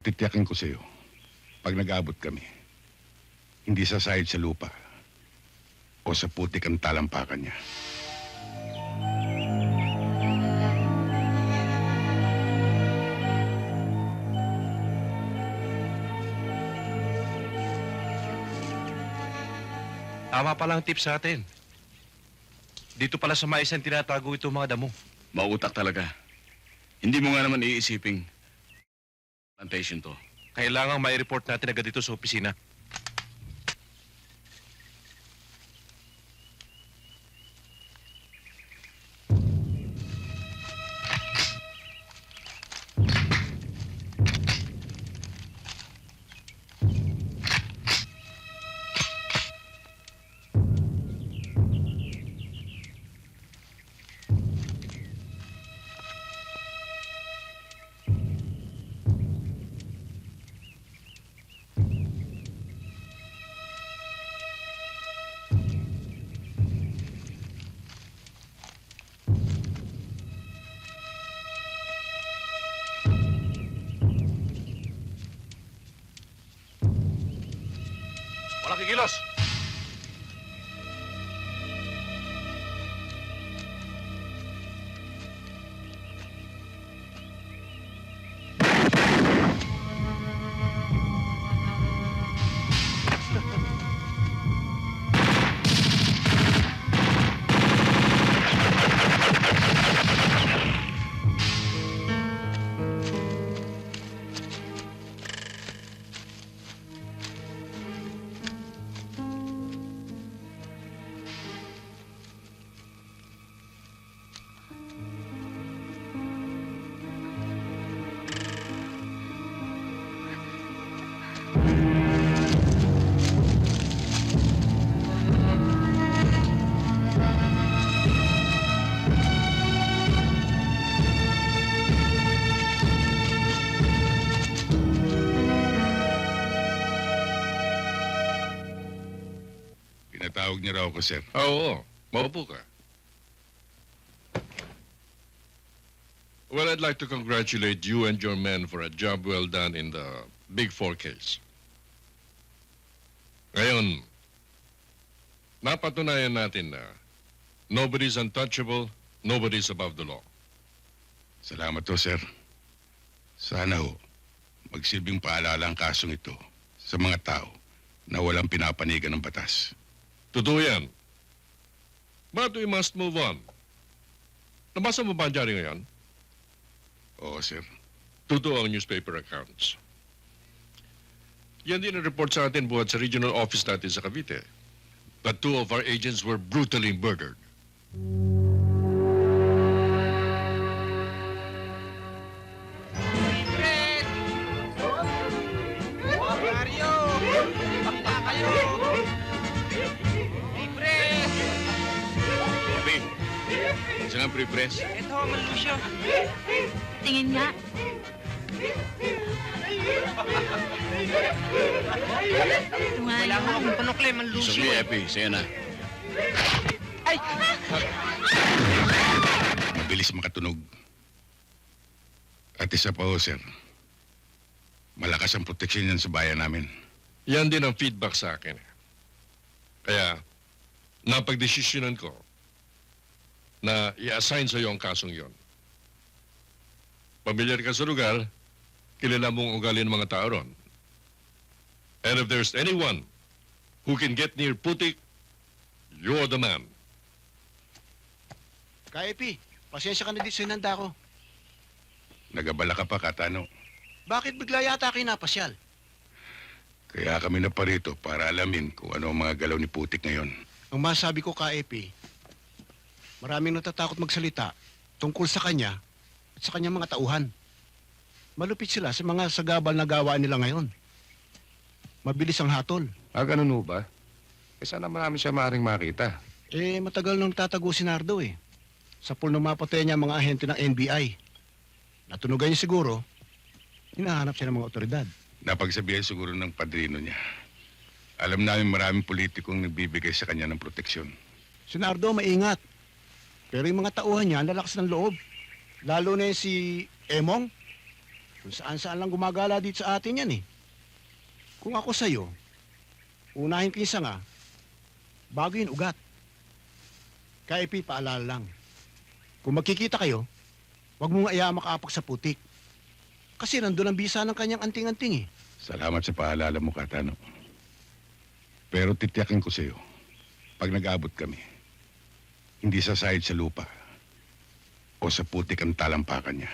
Titiyakin ko sa'yo, pag nag-abot kami, hindi sasayad sa lupa o sa putik ang talampakan niya. Tama palang tip sa atin. Dito pala sa maisan tinatago itong mga damo. Mautak talaga. Hindi mo nga naman iisiping plantation to. Kailangang may report natin agad dito sa opisina. Walang kikilos! Pinatawag niya raw ako, sir. Oo, maupo ka. Well, I'd like to congratulate you and your men for a job well done in the Big Four case. Ngayon, napatunayan natin na nobody's untouchable, nobody's above the law. Salamat to, sir. Sana ho, magsilbing paalala ang kasong ito sa mga tao na walang pinapanigan ng batas. Totoo yan. But we must move on. Nabasa mo ba ang dyaryo ngayon? Oo, sir. Totoo ang newspaper accounts. Yan din ang report sa atin buhat sa regional office natin sa Cavite. That 2 of our agents were brutally murdered. Mario! Bakta kayo! Libre! Sabi, isa nga pre-press. Ito, Malucio. Tingin nga. Wala mo akong panukle, Isang Malucio. ni Epi, sa'yo na. Ay! Mabilis makatunog. At isa pa ho, sir. Malakas ang proteksyon yan sa bayan namin. Yan din ang feedback sa akin. Kaya, napagdesisyonan ko na i-assign sa iyo ang kasong yon. Pamilyar ka sa lugar, kilala mong ugali ng mga tao ron. And if there's anyone who can get near Putik, you're the man. Ka-Epi, pasensya ka na di sa hinanda ko. Nagabala ka pa, Katano. Bakit bigla yata kinapasyal? Kaya kami na parito para alamin kung ano ang mga galaw ni Putik ngayon. Ang masabi ko, Ka-Epi, maraming natatakot magsalita tungkol sa kanya at sa kanyang mga tauhan. Malupit sila sa mga sagabal na gawaan nila ngayon. Mabilis ang hatol. Ganun ho ba? Eh, sana marami siya maaaring makita. Eh, matagal nang tatago si Nardo eh. Sa pool nung mapatay niya ang mga ahente ng NBI. Natunugan niya siguro, hinahanap siya ng mga otoridad. Napagsabihan siguro ng padrino niya. Alam namin maraming politikong nagbibigay sa kanya ng proteksyon. Si Nardo maingat. Pero yung mga tauhan niya, ang lalakas ng loob. Lalo na yung si Emong. Kung saan-saan lang gumagala dito sa atin yan eh. Kung ako sa'yo, unahin ko yung sanga, bago yung ugat. Kaya Epi, paalala lang. Kung magkikita kayo, huwag mong ayaw makaapak sa putik. Kasi nandun ang bisa ng kanyang anting-anting eh. Salamat sa paalala mo, Katano. Pero titiyakin ko sa'yo, pag nag-abot kami, hindi sasahid sa lupa o sa putik ang talampakan niya.